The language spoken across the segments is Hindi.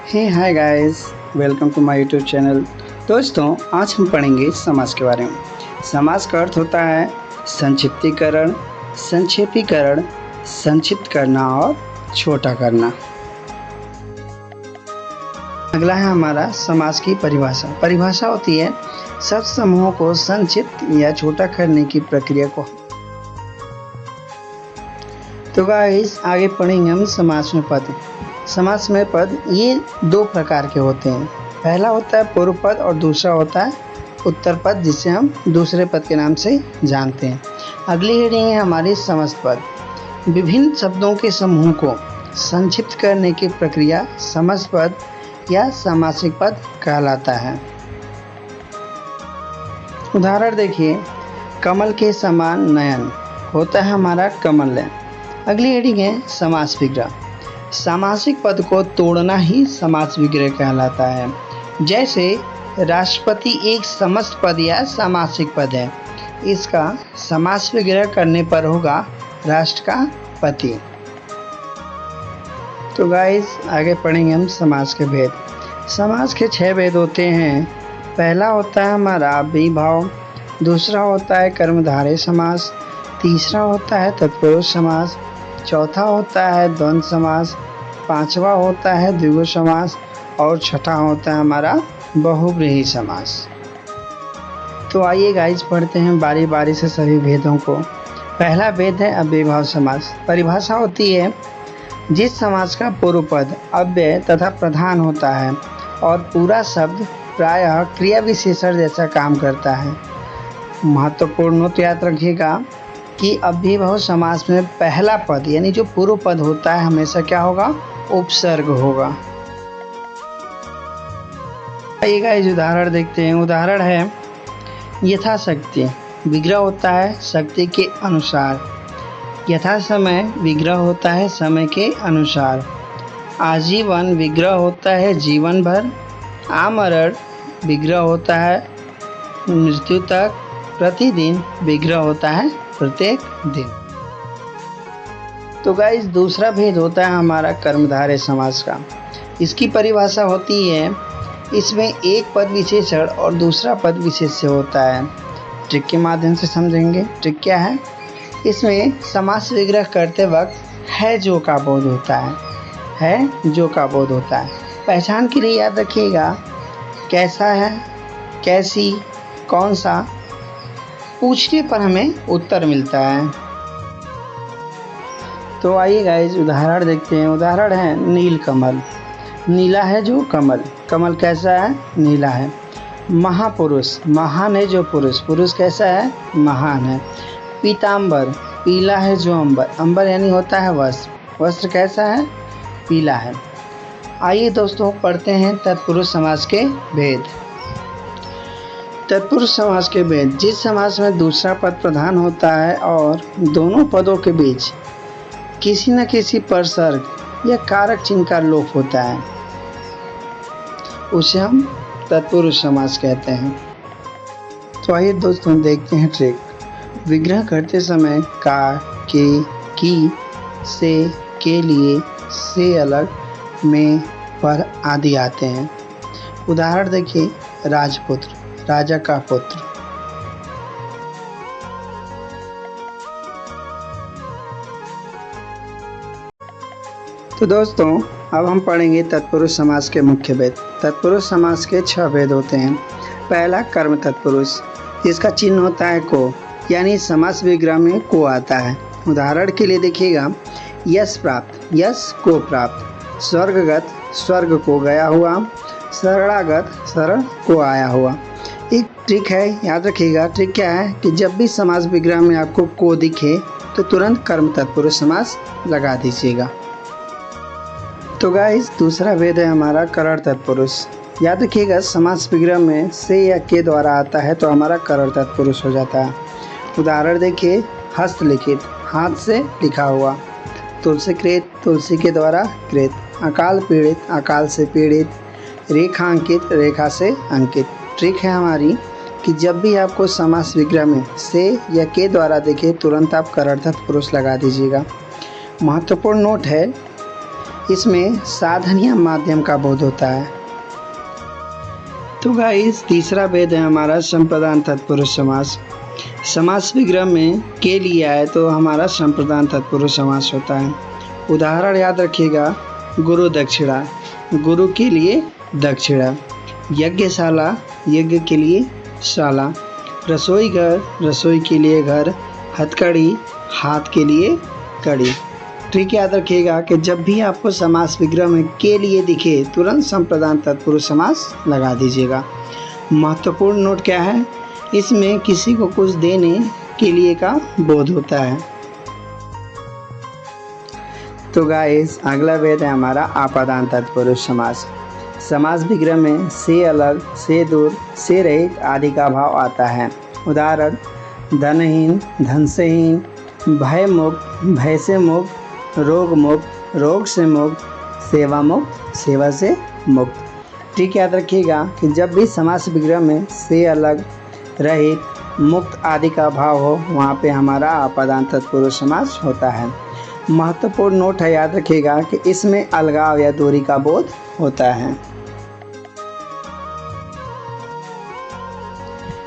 Hey hi guys, welcome to my YouTube channel. दोस्तों, आज हम पढ़ेंगे समास के बारे में। समास का अर्थ होता है संक्षिप्तीकरण, संक्षेपीकरण, संक्षिप्त करना और छोटा करना। अगला है हमारा समास की परिभाषा। परिभाषा होती है शब्द समूहों को संक्षिप्त या छोटा करने की प्रक्रिया को। तो गाइस, आगे पढ़ेंगे हम समास में पद। समास में पद ये दो प्रकार के होते हैं। पहला होता है पूर्व पद और दूसरा होता है उत्तर पद, जिसे हम दूसरे पद के नाम से जानते हैं। अगली हेडिंग है हमारी समस्त पद। विभिन्न शब्दों के समूह को संक्षिप्त करने की प्रक्रिया समस्त पद या समासिक पद कहलाता है। उदाहरण देखिए, कमल के समान नयन होता है हमारा कमल। अगली हेडिंग है समास विग्रह। सामासिक पद को तोड़ना ही समास विग्रह कहलाता है। जैसे राष्ट्रपति एक समस्त पद या सामासिक पद है, इसका समास विग्रह करने पर होगा राष्ट्र का पति। तो गाइस, आगे पढ़ेंगे हम समास के भेद। समास के 6 भेद होते हैं। पहला होता है हमारा अव्ययीभाव, दूसरा होता है कर्मधारय समास, तीसरा होता है तत्पुरुष समास, चौथा होता है द्वंद्व समास, पांचवा होता है द्विगु समास और छठा होता है हमारा बहुव्रीहि समास। तो आइए गाइस, पढ़ते हैं बारी बारी से सभी भेदों को। पहला भेद है अव्ययीभाव समास। परिभाषा होती है जिस समास का पूर्व पद अव्यय तथा प्रधान होता है और पूरा शब्द प्रायः क्रिया विशेषण जैसा काम करता है। महत्वपूर्ण नोट याद रखिएगा कि अव्ययीभाव समास में पहला पद यानी जो पूर्व पद होता है हमेशा क्या होगा? उपसर्ग होगा। आइए गाइस, उदाहरण देखते हैं। उदाहरण है यथाशक्ति। विग्रह होता है शक्ति के अनुसार। यथा समय विग्रह होता है समय के अनुसार। आजीवन विग्रह होता है जीवन भर। आमरण विग्रह होता है मृत्यु तक। प्रतिदिन विग्रह होता है प्रत्येक दिन। तो गाइस, दूसरा भेद होता है हमारा कर्मधारय समास का। इसकी परिभाषा होती है इसमें एक पद विशेषण और दूसरा पद विशेष्य होता है। ट्रिक के माध्यम से समझेंगे। ट्रिक क्या है? इसमें समास विग्रह करते वक्त है जो का बोध होता है। है जो का बोध होता है। पहचान के लिए याद रखिएगा कैसा है, कैसी, कौन सा पूछने पर हमें उत्तर मिलता है। तो आइए गाइस, उदाहरण देखते हैं। उदाहरण है नील कमल। नीला है जो कमल। कमल कैसा है? नीला है। महापुरुष, महान है जो पुरुष। पुरुष कैसा है? महान है। पीतांबर, पीला है जो अंबर। अंबर यानी होता है वस्त्र। वस्त्र कैसा है? पीला है। आइए दोस्तों, पढ़ते हैं तत्पुरुष समास के भेद। तत्पुरुष समास के भेद। जिस समास में दूसरा पद प्रधान होता है और दोनों पदों के बीच किसी न किसी परसर्ग या कारक चिन्ह का लोप होता है, उसे हम तत्पुरुष समास कहते हैं। तो आइए दोस्तों, देखते हैं ट्रिक। विग्रह करते समय का, के, की, से, के लिए, से अलग, में, पर आदि आते हैं। उदाहरण देखिए, राजपुत्र, राजा का पुत्र। तो दोस्तों, अब हम पढ़ेंगे तत्पुरुष समास के मुख्य भेद। तत्पुरुष समास के 6 भेद होते हैं। पहला कर्म तत्पुरुष, जिसका चिन्ह होता है को, यानी समास विग्रह में को आता है। उदाहरण के लिए देखिएगा, यश प्राप्त, यश को प्राप्त। स्वर्गगत, स्वर्ग को गया हुआ। शरणागत, शरण को आया हुआ। एक ट्रिक है, याद रखिएगा। ट्रिक क्या है कि जब भी समास विग्रह में आपको को दिखे तो तुरंत कर्म तत्पुरुष समास लगा दीजिएगा। तो गाइस, दूसरा भेद है हमारा करण तत्पुरुष। याद रखिएगा, समास विग्रह में से या के द्वारा आता है तो हमारा करण तत्पुरुष हो जाता है। उदाहरण देखिए, हस्तलिखित, हाथ से लिखा हुआ। तुलसीकृत, तुलसी के द्वारा कृत। अकाल पीड़ित, अकाल से पीड़ित। रेखांकित, रेखा से अंकित। ट्रिक है हमारी कि जब भी आपको समास विग्रह में से या के द्वारा दिखे तुरंत आप करण तत्पुरुष लगा दीजिएगा। महत्वपूर्ण नोट है इसमें साधन या माध्यम का बोध होता है। तो गाइस तीसरा भेद है हमारा संप्रदान तत्पुरुष समास। समास विग्रह में के लिए आए तो हमारा संप्रदान तत्पुरुष समास होता है। उदाहरण याद रखिएगा, गुरु दक्षिणा, गुरु के लिए दक्षिणा। यज्ञशाला, यज्ञ के लिए शाला। रसोई घर, रसोई के लिए घर। हथकड़ी, हाथ के लिए कड़ी। ठीक याद रखिएगा कि जब भी आपको समास विग्रह में के लिए दिखे तुरंत संप्रदान तत्पुरुष समास लगा दीजिएगा। महत्वपूर्ण नोट क्या है, इसमें किसी को कुछ देने के लिए का बोध होता है। तो गाइस अगला भेद है हमारा आपादान तत्पुरुष समास। समास विग्रह में से अलग, से दूर, से रहित आदि का भाव आता है। उदाहरण, धनहीन, धन से हीन। भय मुक्त, भय से मुक्त। रोग मुक्त, रोग से मुक्त। सेवा मुक्त, सेवा से मुक्त। ठीक याद रखिएगा कि जब भी समास विग्रह में से अलग, रहित, मुक्त आदि का भाव हो वहाँ पे हमारा आपादान तत्पुरुष समास होता है। महत्वपूर्ण नोट है, याद रखिएगा कि इसमें अलगाव या दूरी का बोध होता है।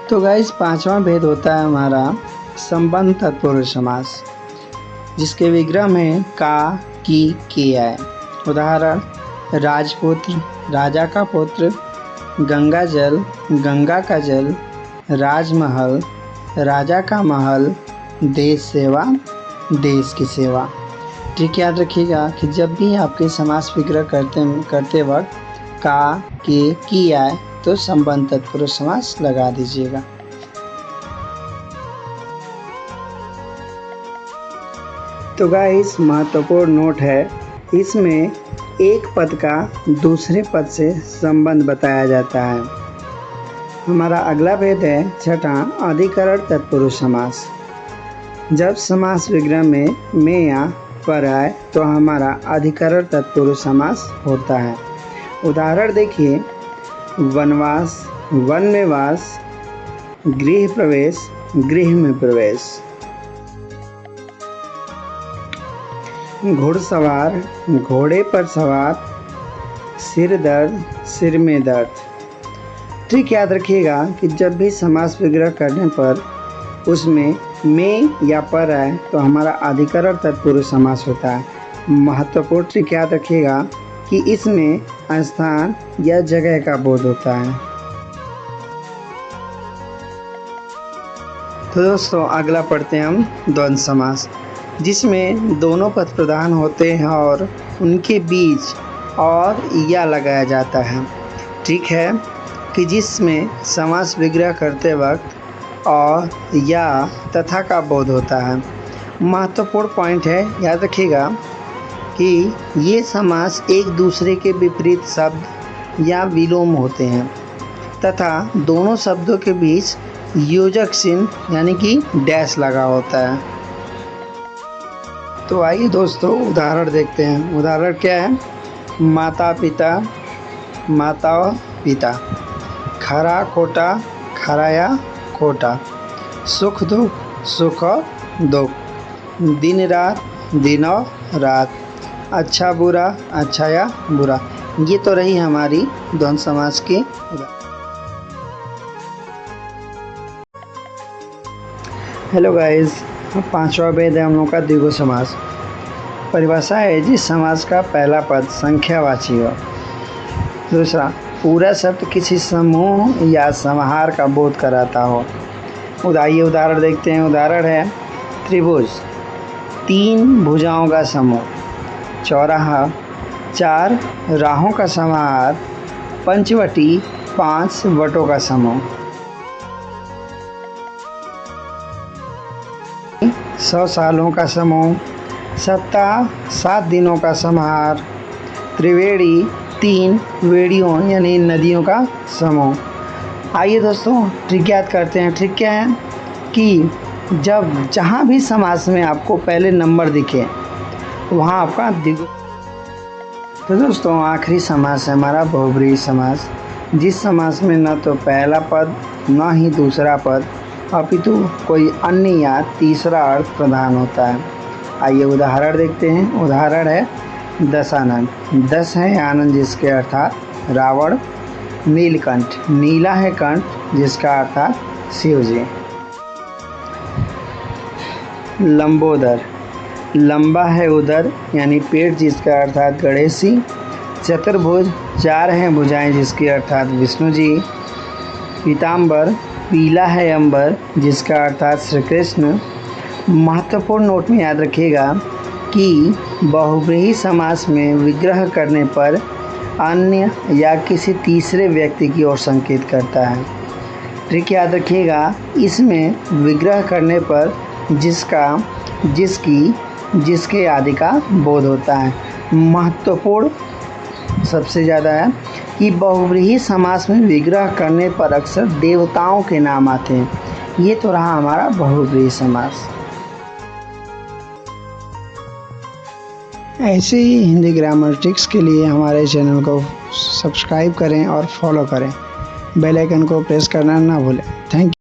तो गाइस पांचवा भेद होता है हमारा संबंध तत्पुरुष समास, जिसके विग्रह में का, की, के आए। उदाहरण, राजपुत्र, राजा का पुत्र। गंगा जल, गंगा का जल। राजमहल, राजा का महल। देश सेवा, देश की सेवा। ठीक याद रखिएगा कि जब भी आपके समास विग्रह करते वक्त का, के, की आए तो संबंध तत्पुरुष समास लगा दीजिएगा। तो गाइस महत्वपूर्ण नोट है, इसमें एक पद का दूसरे पद से संबंध बताया जाता है। हमारा अगला भेद है छठा अधिकरण तत्पुरुष समास। जब समास विग्रह में या पर आए तो हमारा अधिकरण तत्पुरुष समास होता है। उदाहरण देखिए, वनवास, वन में वास। गृह प्रवेश, गृह में प्रवेश। घुड़सवार, घोड़े पर सवार। सिर दर्द, सिर में दर्द। ठीक याद रखिएगा कि जब भी समास विग्रह करने पर उसमें में या पर आए तो हमारा अधिकरण तत्पुरुष समास होता है। महत्वपूर्ण ट्रिक याद रखिएगा कि इसमें स्थान या जगह का बोध होता है। तो दोस्तों अगला पढ़ते हैं हम द्वंद्व समास, जिसमें दोनों पद प्रधान होते हैं और उनके बीच और या लगाया जाता है। ठीक है कि जिसमें समास विग्रह करते वक्त और या तथा का बोध होता है। महत्वपूर्ण पॉइंट है, याद रखिएगा कि ये समास एक दूसरे के विपरीत शब्द या विलोम होते हैं तथा दोनों शब्दों के बीच योजक चिन्ह यानी कि डैश लगा होता है। तो आइए दोस्तों उदाहरण देखते हैं। उदाहरण क्या है, माता पिता, माता पिता। खरा खोटा, खरा या खोटा। सुख दुख, सुख दुख। दिन रात, दिनों रात। अच्छा बुरा, अच्छा या बुरा। ये तो रही हमारी द्वंद्व समास की। हेलो गाइस, पांचवा भेद है हम लोग का द्विगु समास। परिभाषा है जिस समास का पहला पद संख्यावाची हो। दूसरा, पूरा शब्द किसी समूह या समाहार का बोध कराता हो। उदाहरण देखते हैं। उदाहरण है, त्रिभुज, 3 भुजाओं का समूह। चौराहा, 4 राहों का समाहार। पंचवटी, 5 वटों का समूह। 100 सालों का समूह। सप्ताह, 7 दिनों का समाहार। त्रिवेणी, 3 वेड़ियों यानी नदियों का समूह। आइए दोस्तों ट्रिक याद करते हैं। ट्रिक क्या है कि जहाँ भी समास में आपको पहले नंबर दिखे वहाँ आपका द्विगु। तो दोस्तों आखिरी समास है हमारा बहुब्रीहि समास, जिस समास में न तो पहला पद न ही दूसरा पद अपितु कोई अन्य या तीसरा अर्थ प्रधान होता है। आइए उदाहरण देखते हैं। उदाहरण है, दशानन, दस है आनंद जिसके अर्थात रावण। नीलकंठ, नीला है कंठ जिसका अर्थात शिव जी। लंबोदर, लंबा है उदर यानी पेट जिसका अर्थात गणेश जी। चतुर्भुज, चार हैं भुजाएं जिसके अर्थात विष्णु जी। पीताम्बर, पीला है अंबर जिसका अर्थात श्री कृष्ण। महत्वपूर्ण नोट में याद रखिएगा कि बहुव्रीहि समास में विग्रह करने पर अन्य या किसी तीसरे व्यक्ति की ओर संकेत करता है। ट्रिक याद रखिएगा, इसमें विग्रह करने पर जिसका, जिसकी, जिसके आदि का बोध होता है। महत्वपूर्ण सबसे ज़्यादा है कि बहुव्रीहि समास में विग्रह करने पर अक्सर देवताओं के नाम आते हैं। ये तो रहा हमारा बहुव्रीहि समास। ऐसे ही हिंदी ग्रामर ट्रिक्स के लिए हमारे चैनल को सब्सक्राइब करें और फॉलो करें। बेल आइकन को प्रेस करना ना भूलें। Thank you.